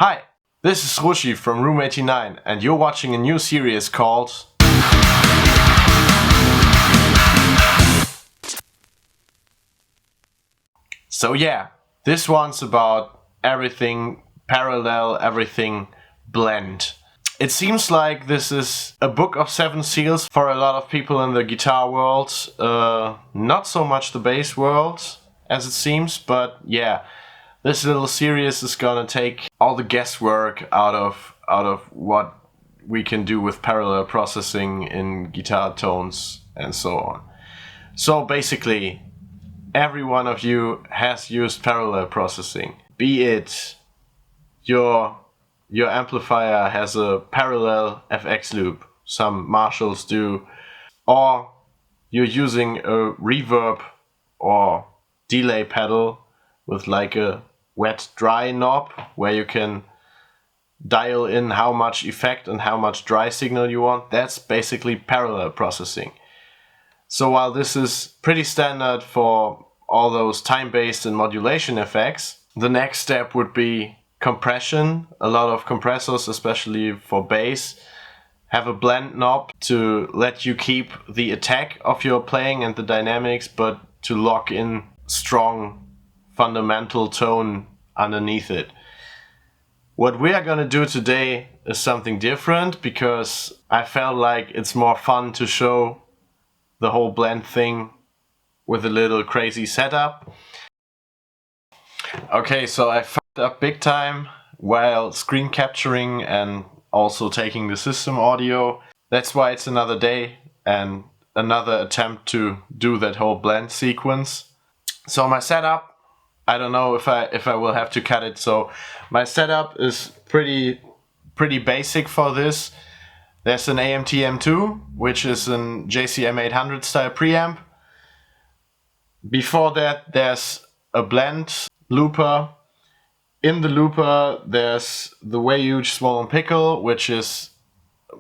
Hi, this is Rushi from Room 89 and you're watching a new series called So yeah, this one's about everything parallel, everything blend. It seems like this is a book of seven seals for a lot of people in the guitar world, not so much the bass world as it seems, but yeah. This little series is gonna take all the guesswork out of what we can do with parallel processing in guitar tones and so on. So basically, every one of you has used parallel processing. Be it your amplifier has a parallel FX loop, some Marshalls do, or you're using a reverb or delay pedal with like a wet-dry knob where you can dial in how much effect and how much dry signal you want. That's basically parallel processing. So while this is pretty standard for all those time-based and modulation effects, the next step would be compression. A lot of compressors, especially for bass, have a blend knob to let you keep the attack of your playing and the dynamics, but to lock in strong fundamental tone underneath it. What we are gonna do today is something different because I felt like it's more fun to show the whole blend thing with a little crazy setup. Okay, so I fucked up big time while screen capturing and also taking the system audio. That's why it's another day and another attempt to do that whole blend sequence. So my setup, I don't know if I will have to cut it. So my setup is pretty basic for this. There's an AMT M2, which is an JCM 800 style preamp. Before that, there's a blend looper. In the looper, there's the Way Huge Swollen Pickle, which is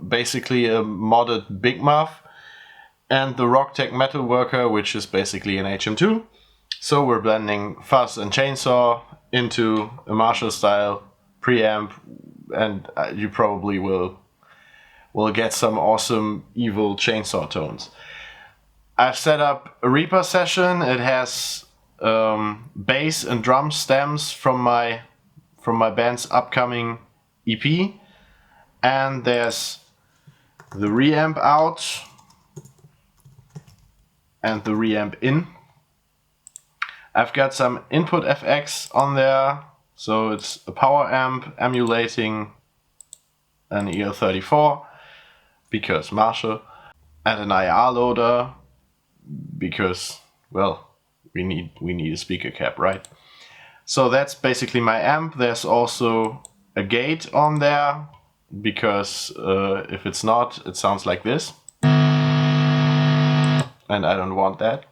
basically a modded Big Muff, and the Rocktech Metal Worker, which is basically an HM2. So we're blending fuzz and chainsaw into a Marshall style preamp, and you probably will get some awesome evil chainsaw tones. I've set up a Reaper session. It has bass and drum stems from my band's upcoming EP, and there's the reamp out and the reamp in. I've got some input FX on there, so it's a power amp emulating an EL34 because Marshall, and an IR loader because, well, we need a speaker cap, right? So that's basically my amp. There's also a gate on there because if it's not, it sounds like this, and I don't want that.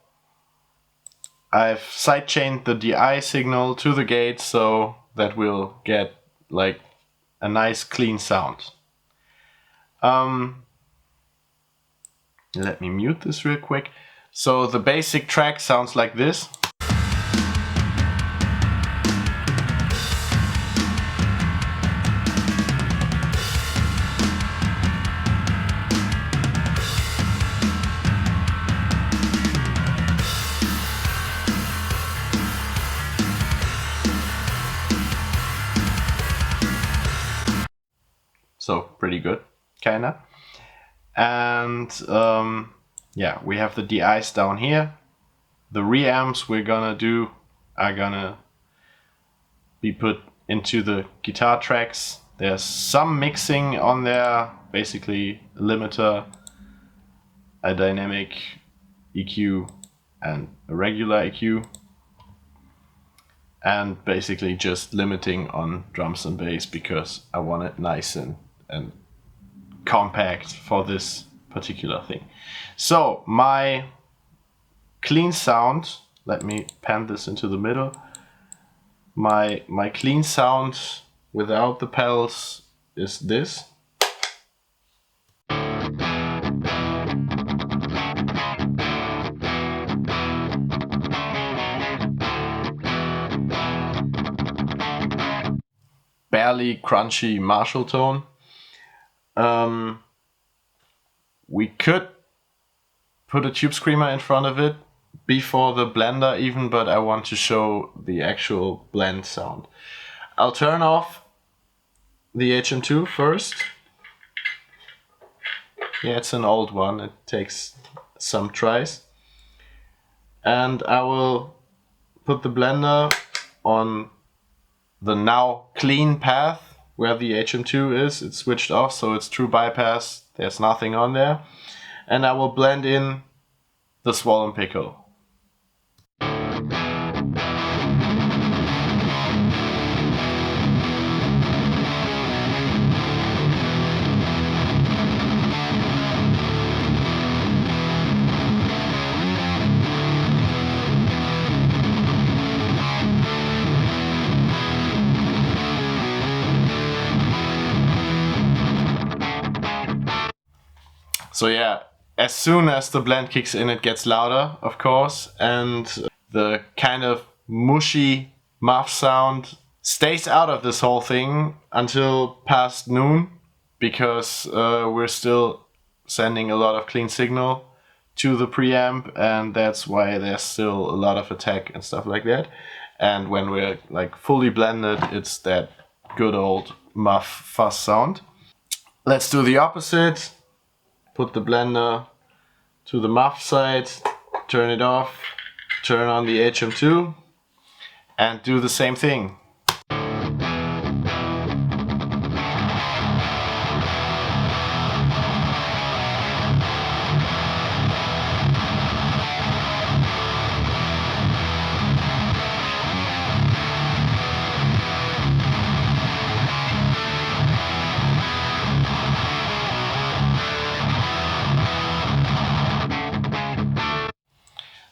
I've sidechained the DI signal to the gate so that we'll get like a nice clean sound. Let me mute this real quick. So the basic track sounds like this. So pretty good, kinda. And yeah, we have the DIs down here. The reamps we're gonna do are gonna be put into the guitar tracks. There's some mixing on there, basically a limiter, a dynamic EQ, and a regular EQ. And basically just limiting on drums and bass because I want it nice and compact for this particular thing. So my clean sound, let me pan this into the middle. My clean sound without the pedals is this. fairly crunchy Marshall tone. We could put a tube screamer in front of it before the blender even, but I want to show the actual blend sound. I'll turn off the HM2 first. Yeah, it's an old one, it takes some tries. And I will put the blender on the now clean path where the HM2 is. It's switched off, so it's true bypass, there's nothing on there. And I will blend in the swollen pickle. So yeah, as soon as the blend kicks in, it gets louder, of course, and the kind of mushy muff sound stays out of this whole thing until past noon, because we're still sending a lot of clean signal to the preamp, and that's why there's still a lot of attack and stuff like that. And when we're like fully blended, it's that good old muff fuzz sound. Let's do the opposite. Put the blender to the muff side, turn it off, turn on the HM2, and do the same thing.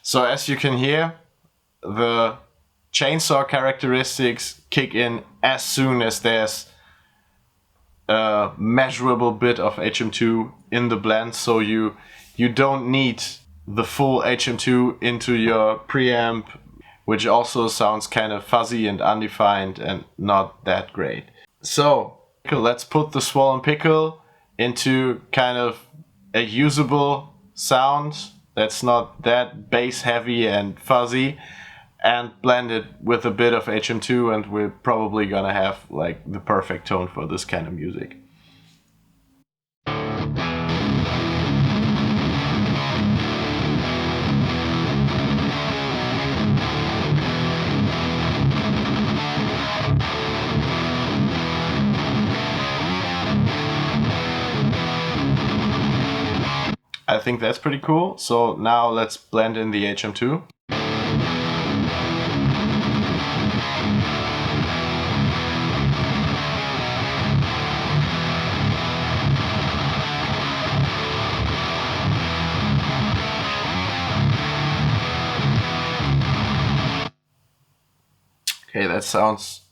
So as you can hear, the chainsaw characteristics kick in as soon as there's a measurable bit of HM2 in the blend, so you don't need the full HM2 into your preamp, which also sounds kind of fuzzy and undefined and not that great. So let's put the swollen pickle into kind of a usable sound that's not that bass heavy and fuzzy, and blend it with a bit of HM2, and we're probably gonna have like the perfect tone for this kind of music. I think that's pretty cool. So now let's blend in the HM2. Okay, that sounds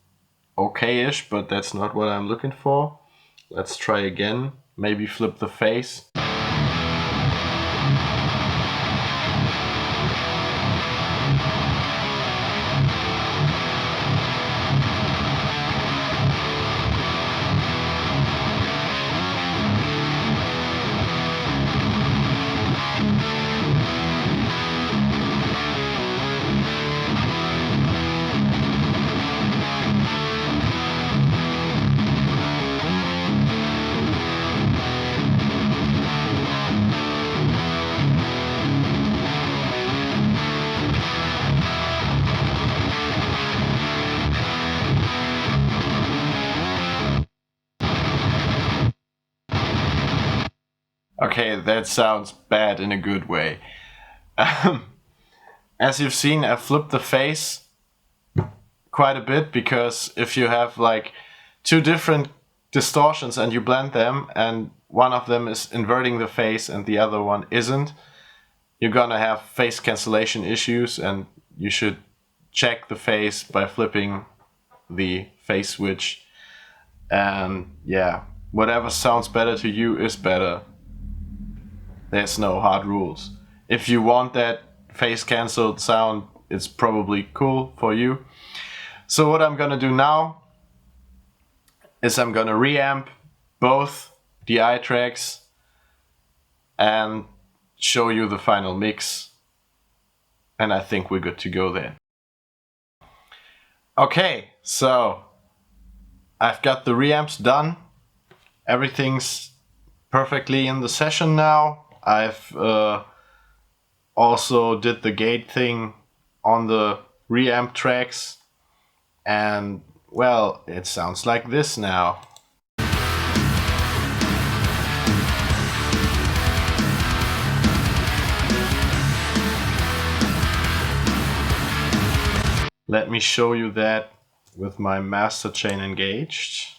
okay-ish, but that's not what I'm looking for. Let's try again. Maybe flip the phase. Okay, that sounds bad in a good way. As you've seen, I flipped the phase quite a bit, because if you have like two different distortions and you blend them, and one of them is inverting the phase and the other one isn't, you're gonna have phase cancellation issues, and you should check the phase by flipping the phase switch. And yeah, whatever sounds better to you is better. There's no hard rules. If you want that phase cancelled sound, it's probably cool for you. So what I'm gonna do now is I'm gonna reamp both the eye tracks and show you the final mix. And I think we're good to go there. Okay, so I've got the reamps done. Everything's perfectly in the session now. I've also did the gate thing on the reamp tracks, and well, it sounds like this now. Let me show you that with my master chain engaged.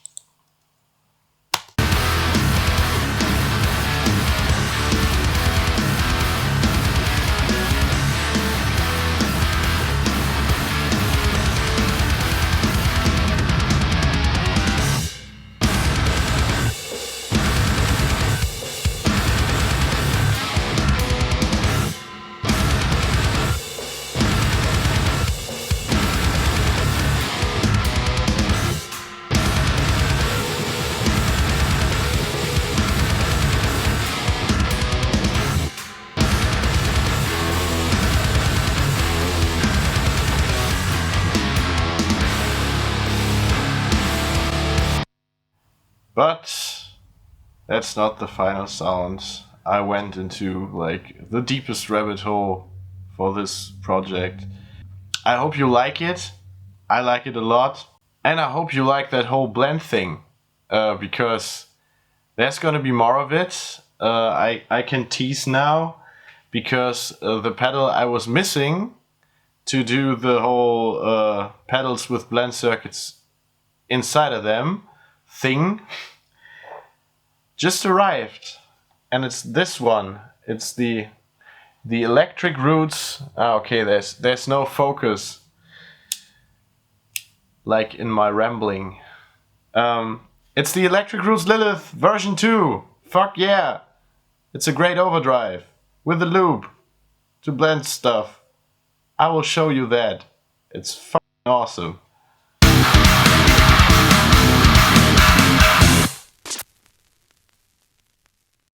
But that's not the final sound. I went into like the deepest rabbit hole for this project. I hope you like it. I like it a lot. And I hope you like that whole blend thing, because there's gonna be more of it. I can tease now, because the pedal I was missing to do the whole pedals with blend circuits inside of them thing just arrived, and it's this one. It's the electric roots. Okay, there's no focus like in my rambling. It's the Electric Roots Lilith version 2. Fuck yeah! It's a great overdrive with a loop to blend stuff. I will show you that. It's fucking awesome.